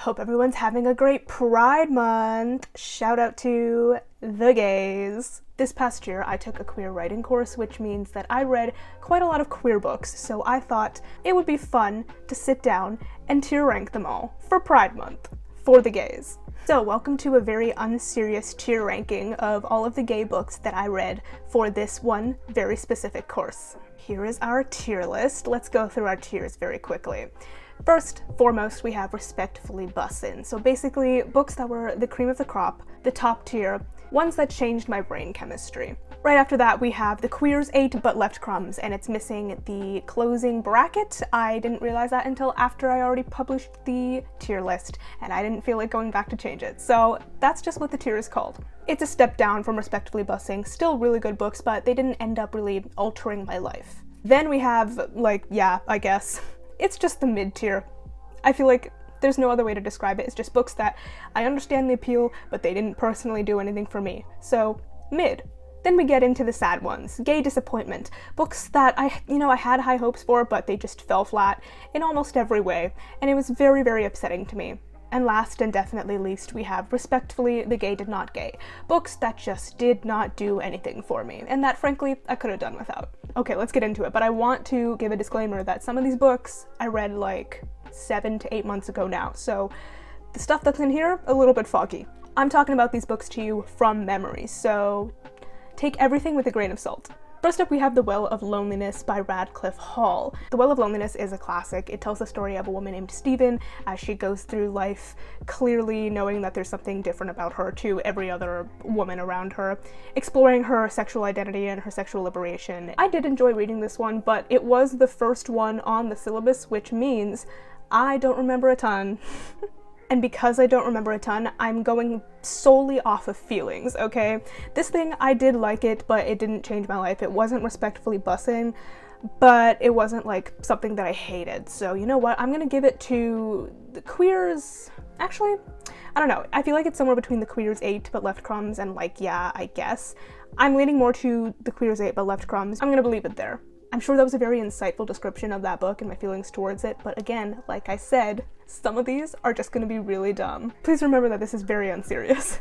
Hope everyone's having a great Pride Month. Shout out to the gays. This past year, I took a queer writing course, which means that I read quite a lot of queer books, so I thought it would be fun to sit down and tier rank them all for Pride Month, for the gays. So welcome to a very unserious tier ranking of all of the gay books that I read for this one very specific course. Here is our tier list. Let's go through our tiers very quickly. First, foremost, we have Respectfully Bussin'. So basically, books that were the cream of the crop, the top tier, ones that changed my brain chemistry. Right after that, we have The Queers ate but left crumbs, and it's missing the closing bracket. I didn't realize that until after I already published the tier list, and I didn't feel like going back to change it. So that's just what the tier is called. It's a step down from Respectfully Bussin', still really good books, but they didn't end up really altering my life. Then we have, I guess, it's just the mid-tier. I feel like there's no other way to describe it. It's just books that I understand the appeal, but they didn't personally do anything for me. So, mid. Then we get into the sad ones. Gay Disappointment. Books that I had high hopes for, but they just fell flat in almost every way, and it was very, very upsetting to me. And last and definitely least, we have Respectfully, The Gay Did Not Gay. Books that just did not do anything for me, and that, frankly, I could have done without. Okay, let's get into it, but I want to give a disclaimer that some of these books I read like 7 to 8 months ago now, so the stuff that's in here, a little bit foggy. I'm talking about these books to you from memory, so take everything with a grain of salt. First up, we have The Well of Loneliness by Radcliffe Hall. The Well of Loneliness is a classic. It tells the story of a woman named Stephen as she goes through life clearly knowing that there's something different about her to every other woman around her, exploring her sexual identity and her sexual liberation. I did enjoy reading this one, but it was the first one on the syllabus, which means I don't remember a ton. And because I don't remember a ton, I'm going solely off of feelings, okay? This thing, I did like it, but it didn't change my life. It wasn't Respectfully Bussin', but it wasn't like something that I hated. So you know what? I'm gonna give it to The Queers. Actually, I don't know. I feel like it's somewhere between The Queers ate but left crumbs and I guess. I'm leaning more to The Queers ate but left crumbs. I'm gonna believe it there. I'm sure that was a very insightful description of that book and my feelings towards it, but again, like I said, some of these are just gonna be really dumb. Please remember that this is very unserious.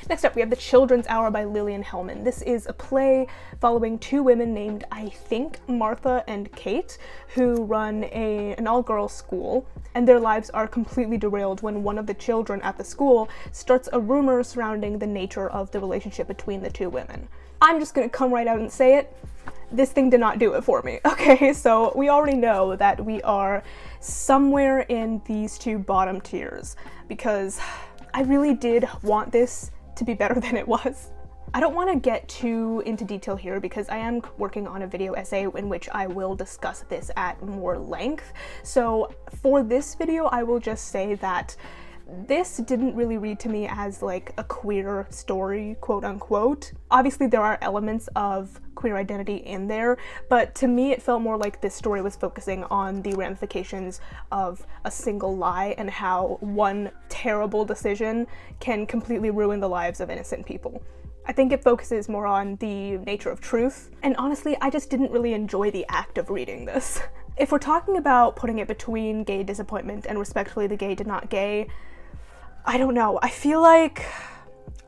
Next up, we have The Children's Hour by Lillian Hellman. This is a play following two women named, I think, Martha and Kate, who run an all-girls school, and their lives are completely derailed when one of the children at the school starts a rumor surrounding the nature of the relationship between the two women. I'm just gonna come right out and say it. This thing did not do it for me. Okay, so we already know that we are somewhere in these two bottom tiers because I really did want this to be better than it was. I don't want to get too into detail here because I am working on a video essay in which I will discuss this at more length. So for this video, I will just say that this didn't really read to me as like a queer story, quote unquote. Obviously there are elements of queer identity in there, but to me it felt more like this story was focusing on the ramifications of a single lie and how one terrible decision can completely ruin the lives of innocent people. I think it focuses more on the nature of truth, and honestly, I just didn't really enjoy the act of reading this. If we're talking about putting it between Gay Disappointment and Respectfully, The Gay Did Not Gay, I don't know. I feel like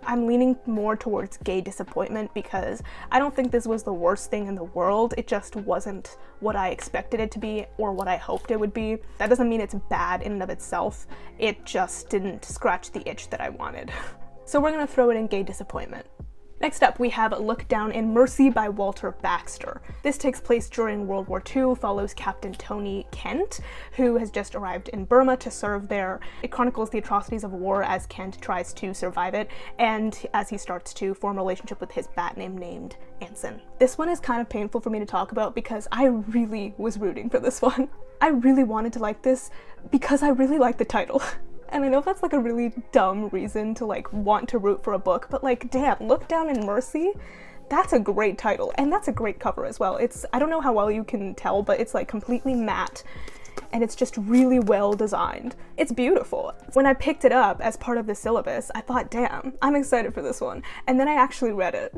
I'm leaning more towards Gay Disappointment because I don't think this was the worst thing in the world. It just wasn't what I expected it to be or what I hoped it would be. That doesn't mean it's bad in and of itself. It just didn't scratch the itch that I wanted. So we're gonna throw it in Gay Disappointment. Next up, we have Look Down in Mercy by Walter Baxter. This takes place during World War II, follows Captain Tony Kent, who has just arrived in Burma to serve there. It chronicles the atrocities of war as Kent tries to survive it, and as he starts to form a relationship with his bat name named Anson. This one is kind of painful for me to talk about because I really was rooting for this one. I really wanted to like this because I really like the title. And I know that's like a really dumb reason to like want to root for a book, but like, damn, Look Down in Mercy, that's a great title. And that's a great cover as well. I don't know how well you can tell, but it's like completely matte and it's just really well designed. It's beautiful. When I picked it up as part of the syllabus, I thought, damn, I'm excited for this one. And then I actually read it.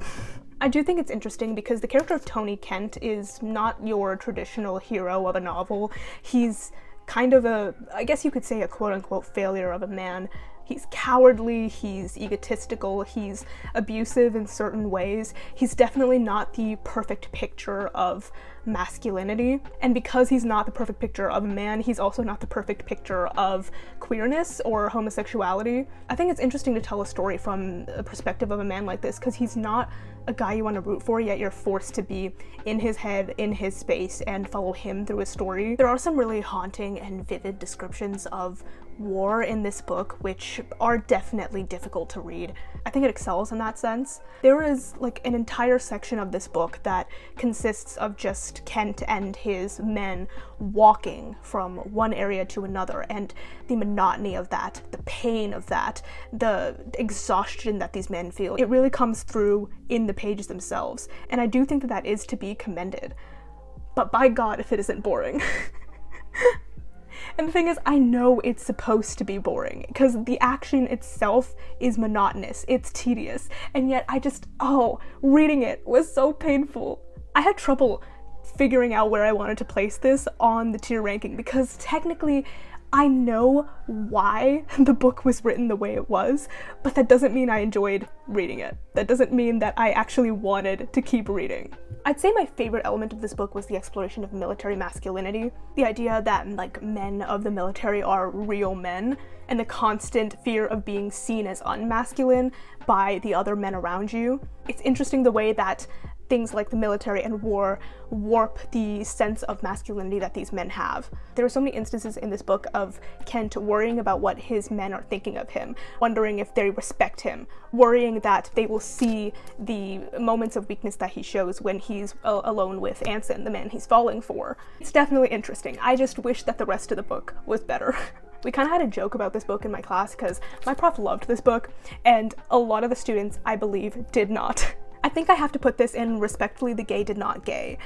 I do think it's interesting because the character of Tony Kent is not your traditional hero of a novel. He's kind of I guess you could say a quote-unquote failure of a man. He's cowardly, he's egotistical, he's abusive in certain ways. He's definitely not the perfect picture of masculinity. And because he's not the perfect picture of a man, he's also not the perfect picture of queerness or homosexuality. I think it's interesting to tell a story from the perspective of a man like this, because he's not a guy you want to root for, yet you're forced to be in his head, in his space, and follow him through his story. There are some really haunting and vivid descriptions of war in this book, which are definitely difficult to read. I think it excels in that sense. There is like an entire section of this book that consists of just Kent and his men walking from one area to another, and the monotony of that, the pain of that, the exhaustion that these men feel. It really comes through in the pages themselves, and I do think that that is to be commended. But by God, if it isn't boring. And the thing is, I know it's supposed to be boring because the action itself is monotonous, it's tedious, and yet reading it was so painful. I had trouble figuring out where I wanted to place this on the tier ranking because technically I know why the book was written the way it was, but that doesn't mean I enjoyed reading it. That doesn't mean that I actually wanted to keep reading. I'd say my favorite element of this book was the exploration of military masculinity. The idea that like men of the military are real men, and the constant fear of being seen as unmasculine by the other men around you. It's interesting the way that things like the military and war warp the sense of masculinity that these men have. There are so many instances in this book of Kent worrying about what his men are thinking of him, wondering if they respect him, worrying that they will see the moments of weakness that he shows when he's alone with Anson, the man he's falling for. It's definitely interesting. I just wish that the rest of the book was better. We kind of had a joke about this book in my class because my prof loved this book, and a lot of the students, I believe, did not. I think I have to put this in respectfully, the gay did not gay,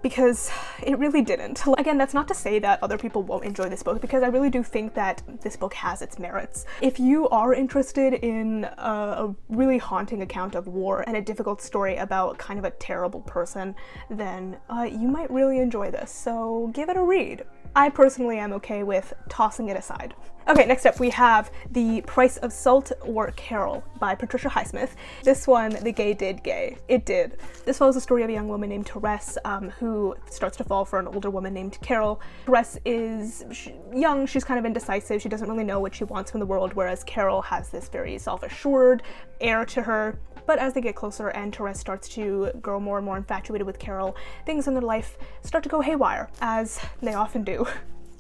because it really didn't. Again, that's not to say that other people won't enjoy this book, because I really do think that this book has its merits. If you are interested in a really haunting account of war and a difficult story about kind of a terrible person, then you might really enjoy this, so give it a read. I personally am okay with tossing it aside. Okay, next up we have The Price of Salt or Carol by Patricia Highsmith. This one, the gay did gay. It did. This follows the story of a young woman named Therese who starts to fall for an older woman named Carol. Therese is young, she's kind of indecisive, she doesn't really know what she wants from the world, whereas Carol has this very self-assured air to her. But as they get closer and Therese starts to grow more and more infatuated with Carol, things in their life start to go haywire, as they often do.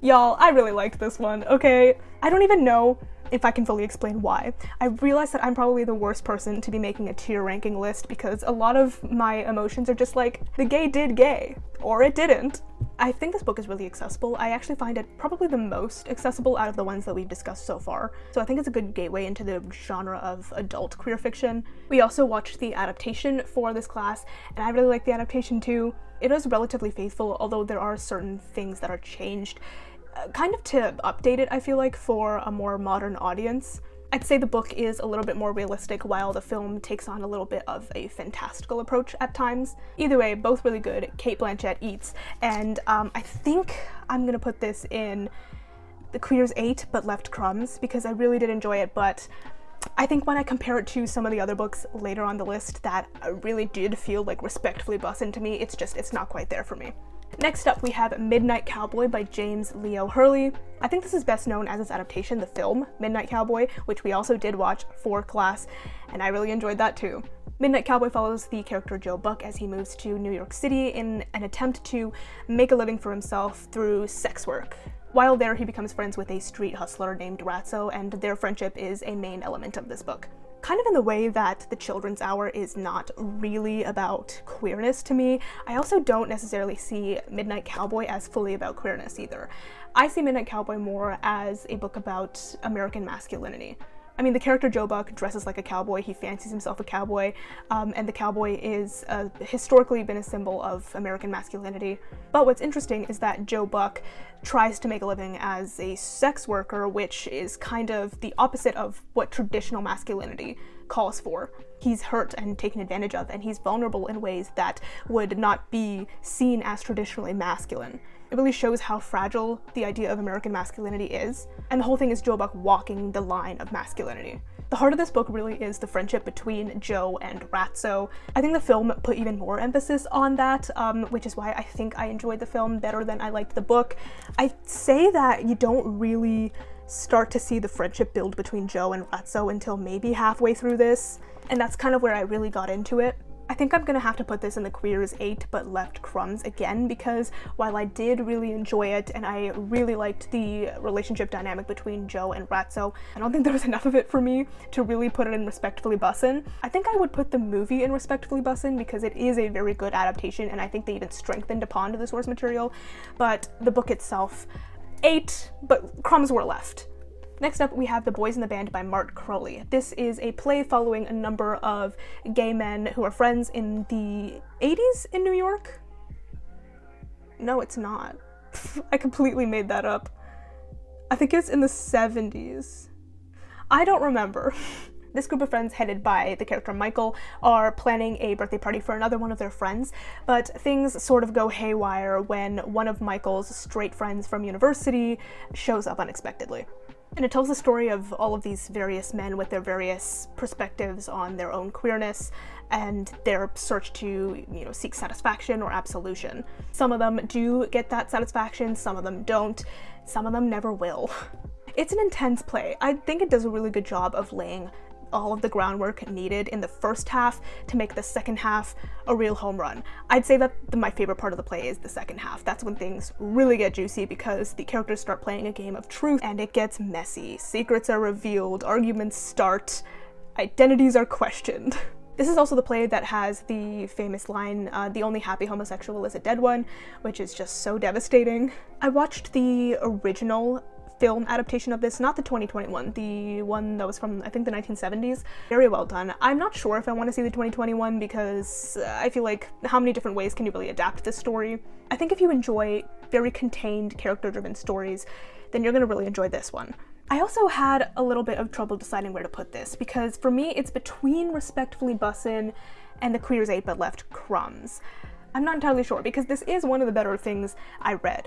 Y'all, I really liked this one, okay? I don't even know if I can fully explain why. I realize that I'm probably the worst person to be making a tier ranking list because a lot of my emotions are just like, the gay did gay, or it didn't. I think this book is really accessible. I actually find it probably the most accessible out of the ones that we've discussed so far. So I think it's a good gateway into the genre of adult queer fiction. We also watched the adaptation for this class, and I really like the adaptation too. It is relatively faithful, although there are certain things that are changed, kind of to update it, I feel like, for a more modern audience. I'd say the book is a little bit more realistic, while the film takes on a little bit of a fantastical approach at times. Either way, both really good. Cate Blanchett eats, and I think I'm gonna put this in the Queers ate but left crumbs, because I really did enjoy it, but I think when I compare it to some of the other books later on the list that really did feel like respectfully bussin' to me, it's not quite there for me. Next up we have Midnight Cowboy by James Leo Hurley. I think this is best known as its adaptation, the film Midnight Cowboy, which we also did watch for class, and I really enjoyed that too. Midnight Cowboy follows the character Joe Buck as he moves to New York City in an attempt to make a living for himself through sex work. While there, he becomes friends with a street hustler named Ratso, and their friendship is a main element of this book. Kind of in the way that The Children's Hour is not really about queerness to me, I also don't necessarily see Midnight Cowboy as fully about queerness either. I see Midnight Cowboy more as a book about American masculinity. I mean, the character Joe Buck dresses like a cowboy, he fancies himself a cowboy, and the cowboy is historically been a symbol of American masculinity. But what's interesting is that Joe Buck tries to make a living as a sex worker, which is kind of the opposite of what traditional masculinity calls for. He's hurt and taken advantage of, and he's vulnerable in ways that would not be seen as traditionally masculine. It really shows how fragile the idea of American masculinity is, and the whole thing is Joe Buck walking the line of masculinity. The heart of this book really is the friendship between Joe and Ratso. I think the film put even more emphasis on that, which is why I think I enjoyed the film better than I liked the book. I say that you don't really start to see the friendship build between Joe and Ratso until maybe halfway through this, and that's kind of where I really got into it. I think I'm gonna have to put this in the Queers 8 but left crumbs again, because while I did really enjoy it and I really liked the relationship dynamic between Joe and Ratso, I don't think there was enough of it for me to really put it in Respectfully Bussin'. I think I would put the movie in Respectfully Bussin' because it is a very good adaptation, and I think they even strengthened upon the source material, but the book itself, 8, but crumbs were left. Next up, we have The Boys in the Band by Mart Crowley. This is a play following a number of gay men who are friends in the 80s in New York? No, it's not. I completely made that up. I think it's in the 70s. I don't remember. This group of friends, headed by the character Michael, are planning a birthday party for another one of their friends, but things sort of go haywire when one of Michael's straight friends from university shows up unexpectedly. And it tells the story of all of these various men with their various perspectives on their own queerness and their search to, seek satisfaction or absolution. Some of them do get that satisfaction, some of them don't, some of them never will. It's an intense play. I think it does a really good job of laying all of the groundwork needed in the first half to make the second half a real home run. I'd say that my favorite part of the play is the second half. That's when things really get juicy because the characters start playing a game of truth and it gets messy. Secrets are revealed, arguments start, identities are questioned. This is also the play that has the famous line, the only happy homosexual is a dead one, which is just so devastating. I watched the original film adaptation of this, not the 2021, the one that was from, I think, the 1970s. Very well done. I'm not sure if I want to see the 2021 because I feel like how many different ways can you really adapt this story? I think if you enjoy very contained, character-driven stories, then you're going to really enjoy this one. I also had a little bit of trouble deciding where to put this because for me it's between Respectfully Bussin' and the Queers 8 but left crumbs. I'm not entirely sure because this is one of the better things I read.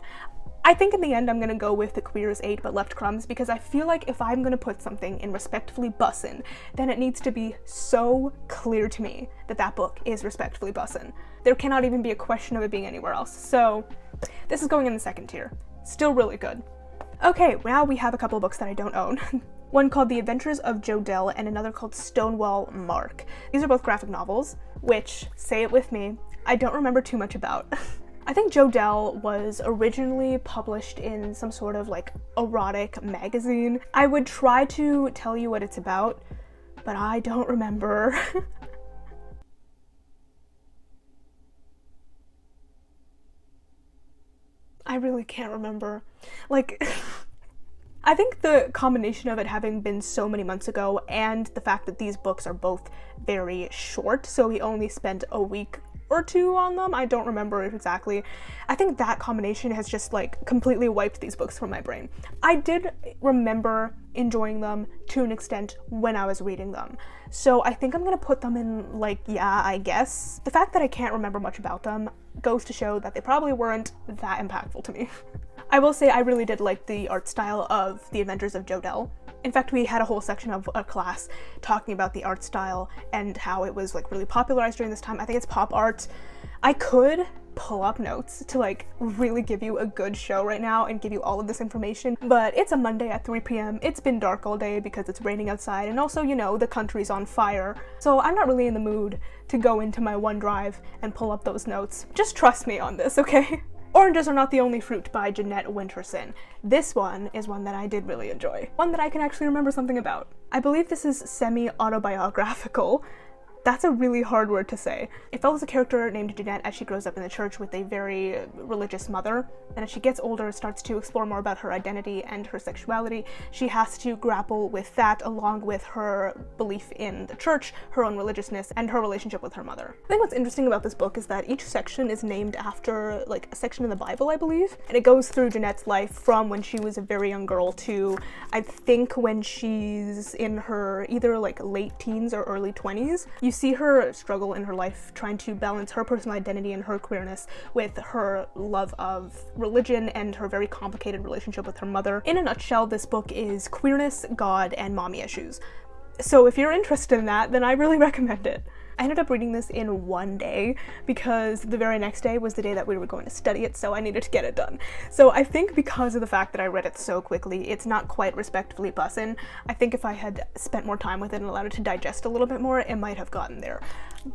I think in the end I'm gonna go with the Queers 8 but left crumbs because I feel like if I'm gonna put something in Respectfully Bussin', then it needs to be so clear to me that that book is Respectfully Bussin'. There cannot even be a question of it being anywhere else. So this is going in the second tier. Still really good. Okay, now we have a couple of books that I don't own. One called The Adventures of Jodelle and another called Stonewall Mark. These are both graphic novels, which, say it with me, I don't remember too much about. I think Jodelle was originally published in some sort of erotic magazine. I would try to tell you what it's about, but I don't remember. I really can't remember. I think the combination of it having been so many months ago and the fact that these books are both very short, so he only spent a week or two on them, I don't remember it exactly. I think that combination has just completely wiped these books from my brain. I did remember enjoying them to an extent when I was reading them. So I think I'm gonna put them in yeah, I guess. The fact that I can't remember much about them goes to show that they probably weren't that impactful to me. I will say I really did like the art style of The Adventures of Jodelle. In fact, we had a whole section of a class talking about the art style and how it was really popularized during this time. I think it's pop art. I could pull up notes to really give you a good show right now and give you all of this information, but it's a Monday at 3 p.m. It's been dark all day because it's raining outside, and also, the country's on fire. So I'm not really in the mood to go into my OneDrive and pull up those notes. Just trust me on this, okay? Oranges Are Not the Only Fruit by Jeanette Winterson. This one is one that I did really enjoy. One that I can actually remember something about. I believe this is semi-autobiographical. That's a really hard word to say. It follows a character named Jeanette as she grows up in the church with a very religious mother, and as she gets older, starts to explore more about her identity and her sexuality. She has to grapple with that along with her belief in the church, her own religiousness, and her relationship with her mother. I think what's interesting about this book is that each section is named after a section in the Bible, I believe, and it goes through Jeanette's life from when she was a very young girl to, I think, when she's in her either late teens or early 20s. You You see her struggle in her life trying to balance her personal identity and her queerness with her love of religion and her very complicated relationship with her mother. In a nutshell, this book is queerness, God, and mommy issues. So if you're interested in that, then I really recommend it. I ended up reading this in one day because the very next day was the day that we were going to study it, so I needed to get it done. So I think because of the fact that I read it so quickly, it's not quite respectfully bussin'. I think if I had spent more time with it and allowed it to digest a little bit more, it might have gotten there.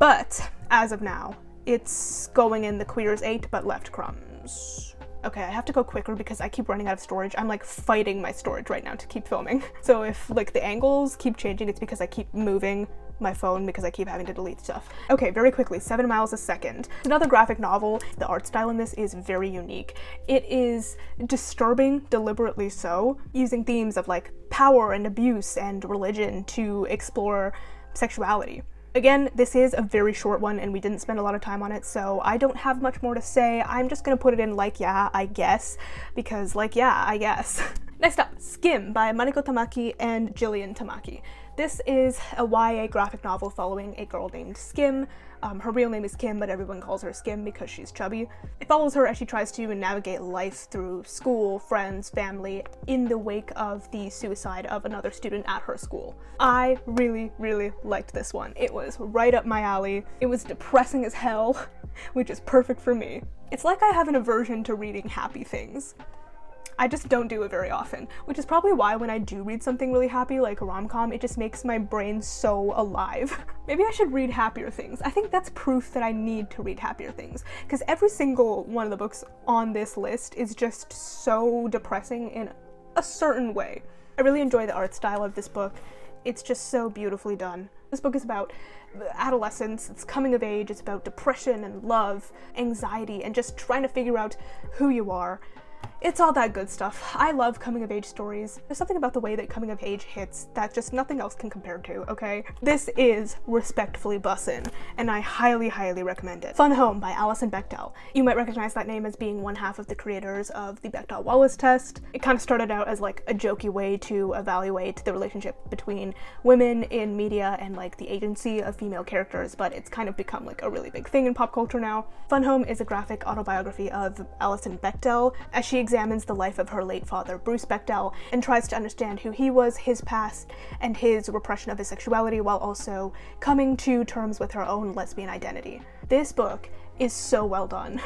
But as of now, it's going in the queers 8 but left crumbs. Okay, I have to go quicker because I keep running out of storage. I'm like fighting my storage right now to keep filming. So if like the angles keep changing, it's because I keep moving my phone because I keep having to delete stuff. Okay, very quickly, 7 miles a second. It's another graphic novel. The art style in this is very unique. It is disturbing, deliberately so, using themes of like power and abuse and religion to explore sexuality. Again, this is a very short one and we didn't spend a lot of time on it, so I don't have much more to say. I'm just gonna put it in like, yeah, I guess, because like, yeah, I guess. Next up, Skim by Mariko Tamaki and Jillian Tamaki. This is a YA graphic novel following a girl named Skim. Her real name is Kim, but everyone calls her Skim because she's chubby. It follows her as she tries to navigate life through school, friends, family, in the wake of the suicide of another student at her school. I really, really liked this one. It was right up my alley. It was depressing as hell, which is perfect for me. It's like I have an aversion to reading happy things. I just don't do it very often, which is probably why when I do read something really happy, like a rom-com, it just makes my brain so alive. Maybe I should read happier things. I think that's proof that I need to read happier things, because every single one of the books on this list is just so depressing in a certain way. I really enjoy the art style of this book. It's just so beautifully done. This book is about adolescence, it's coming of age, it's about depression and love, anxiety, and just trying to figure out who you are. It's all that good stuff. I love coming of age stories. There's something about the way that coming of age hits that just nothing else can compare to, okay? This is respectfully bussin', and I highly, highly recommend it. Fun Home by Alison Bechdel. You might recognize that name as being one half of the creators of the Bechdel-Wallace test. It kind of started out as like a jokey way to evaluate the relationship between women in media and like the agency of female characters, but it's kind of become like a really big thing in pop culture now. Fun Home is a graphic autobiography of Alison Bechdel as she examines the life of her late father, Bruce Bechdel, and tries to understand who he was, his past, and his repression of his sexuality, while also coming to terms with her own lesbian identity. This book is so well done.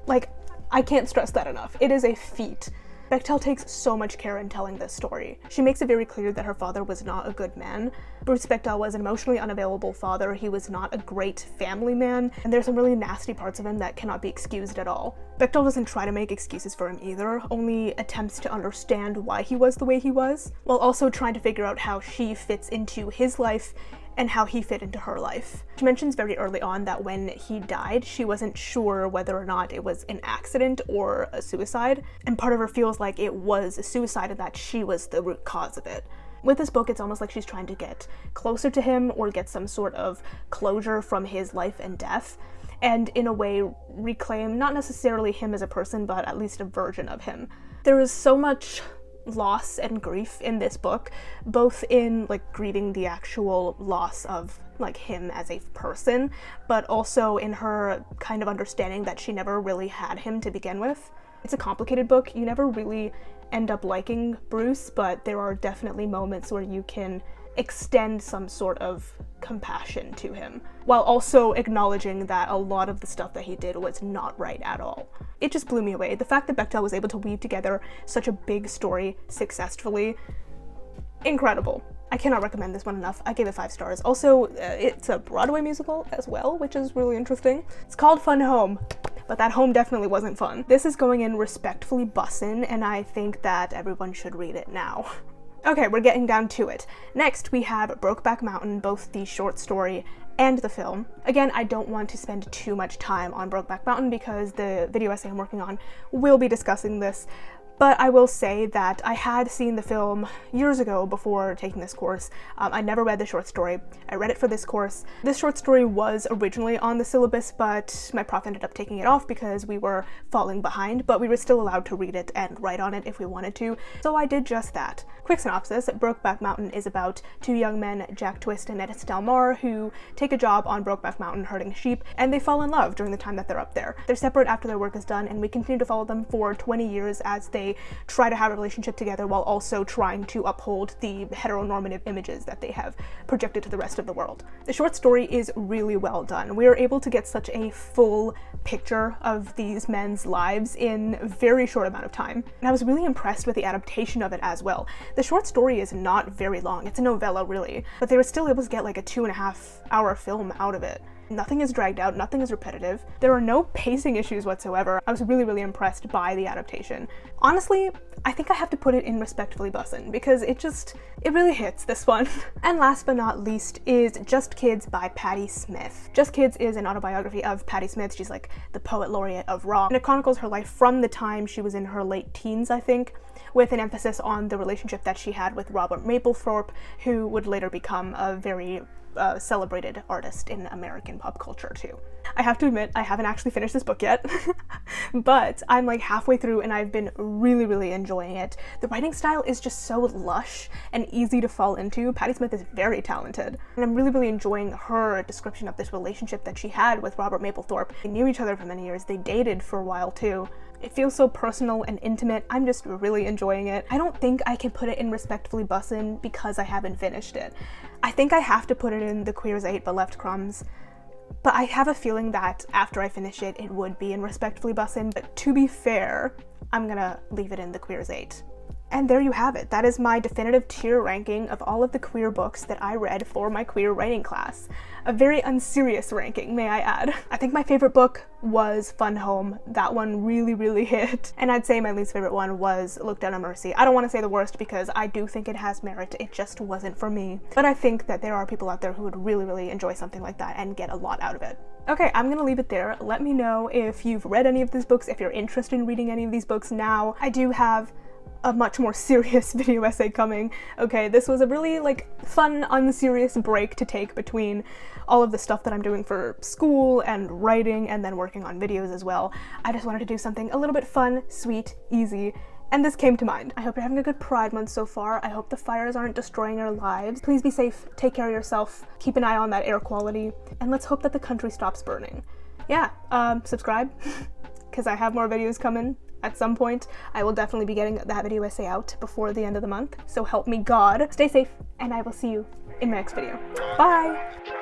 Like, I can't stress that enough. It is a feat. Bechdel takes so much care in telling this story. She makes it very clear that her father was not a good man. Bruce Bechdel was an emotionally unavailable father. He was not a great family man, and there's some really nasty parts of him that cannot be excused at all. Bechdel doesn't try to make excuses for him either, only attempts to understand why he was the way he was, while also trying to figure out how she fits into his life and how he fit into her life. She mentions very early on that when he died, she wasn't sure whether or not it was an accident or a suicide, and part of her feels like it was a suicide and that she was the root cause of it. With this book, it's almost like she's trying to get closer to him or get some sort of closure from his life and death, and in a way reclaim not necessarily him as a person, but at least a version of him. There is so much loss and grief in this book, both in like grieving the actual loss of like him as a person, but also in her kind of understanding that she never really had him to begin with. It's a complicated book. You never really end up liking Bruce, but there are definitely moments where you can extend some sort of compassion to him, while also acknowledging that a lot of the stuff that he did was not right at all. It just blew me away. The fact that Bechdel was able to weave together such a big story successfully, incredible. I cannot recommend this one enough. I gave it 5 stars. Also, it's a Broadway musical as well, which is really interesting. It's called Fun Home, but that home definitely wasn't fun. This is going in respectfully bussin', and I think that everyone should read it now. Okay, we're getting down to it. Next, we have Brokeback Mountain, both the short story and the film. Again, I don't want to spend too much time on Brokeback Mountain because the video essay I'm working on will be discussing this, but I will say that I had seen the film years ago before taking this course. I never read the short story. I read it for this course. This short story was originally on the syllabus, but my prof ended up taking it off because we were falling behind, but we were still allowed to read it and write on it if we wanted to, so I did just that. Quick synopsis: Brokeback Mountain is about two young men, Jack Twist and Ed Stelmar, who take a job on Brokeback Mountain herding sheep, and they fall in love during the time that they're up there. They're separate after their work is done, and we continue to follow them for 20 years as they try to have a relationship together while also trying to uphold the heteronormative images that they have projected to the rest of the world. The short story is really well done. We are able to get such a full picture of these men's lives in a very short amount of time, and I was really impressed with the adaptation of it as well. The short story is not very long, it's a novella really, but they were still able to get like a 2.5-hour film out of it. Nothing is dragged out, nothing is repetitive. There are no pacing issues whatsoever. I was really impressed by the adaptation. Honestly, I think I have to put it in Respectfully Bussin' because it really hits, this one. And last but not least is Just Kids by Patti Smith. Just Kids is an autobiography of Patti Smith. She's like the poet laureate of rock, and it chronicles her life from the time she was in her late teens, I think, with an emphasis on the relationship that she had with Robert Mapplethorpe, who would later become a very celebrated artist in American pop culture too. I have to admit, I haven't actually finished this book yet, but I'm like halfway through and I've been really enjoying it. The writing style is just so lush and easy to fall into. Patti Smith is very talented, and I'm really enjoying her description of this relationship that she had with Robert Mapplethorpe. They knew each other for many years, they dated for a while too. It feels so personal and intimate. I'm just really enjoying it. I don't think I can put it in Respectfully Bussin' because I haven't finished it. I think I have to put it in The Queers Ate But Left Crumbs, but I have a feeling that after I finish it, it would be in Respectfully Bussin'. But to be fair, I'm gonna leave it in The Queers Ate. And there you have it. That is my definitive tier ranking of all of the queer books that I read for my queer writing class. A very unserious ranking, may I add. I think my favorite book was Fun Home. That one really hit. And I'd say my least favorite one was Look Down on Mercy. I don't want to say the worst because I do think it has merit. It just wasn't for me. But I think that there are people out there who would really enjoy something like that and get a lot out of it. Okay, I'm gonna leave it there. Let me know if you've read any of these books, if you're interested in reading any of these books now. I do have a much more serious video essay coming. Okay, this was a really like fun, unserious break to take between all of the stuff that I'm doing for school and writing and then working on videos as well. I just wanted to do something a little bit fun, sweet, easy, and this came to mind. I hope you're having a good Pride Month so far. I hope the fires aren't destroying your lives. Please be safe, take care of yourself, keep an eye on that air quality, and let's hope that the country stops burning. Yeah, subscribe, because I have more videos coming. At some point, I will definitely be getting that video essay out before the end of the month, so help me God. Stay safe, and I will see you in my next video. Bye!